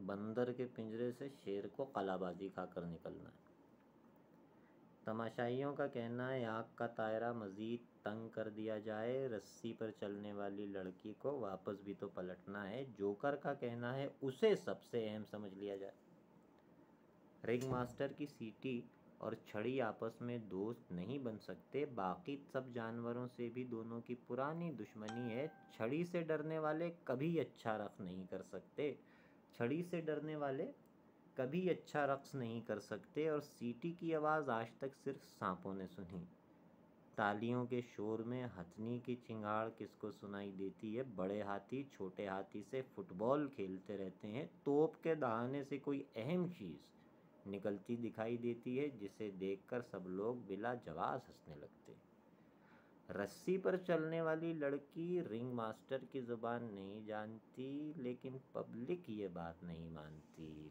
बंदर के पिंजरे से शेर को कलाबाजी खाकर निकलना है। तमाशाइयों का कहना है आग का दायरा मजीद तंग कर दिया जाए, रस्सी पर चलने वाली लड़की को वापस भी तो पलटना है। जोकर का कहना है उसे सबसे अहम समझ लिया जाए। रिंग मास्टर की सीटी और छड़ी आपस में दोस्त नहीं बन सकते, बाकी सब जानवरों से भी दोनों की पुरानी दुश्मनी है। छड़ी से डरने वाले कभी अच्छा रख नहीं कर सकते, छड़ी से डरने वाले कभी अच्छा रक्स नहीं कर सकते। और सीटी की आवाज़ आज तक सिर्फ सांपों ने सुनी। तालियों के शोर में हथनी की चिंगाड़ किसको सुनाई देती है? बड़े हाथी छोटे हाथी से फुटबॉल खेलते रहते हैं। तोप के दहाने से कोई अहम चीज़ निकलती दिखाई देती है, जिसे देखकर सब लोग बिला जवाब हंसने लगते। रस्सी पर चलने वाली लड़की रिंग मास्टर की जुबान नहीं जानती, लेकिन पब्लिक ये बात नहीं मानती।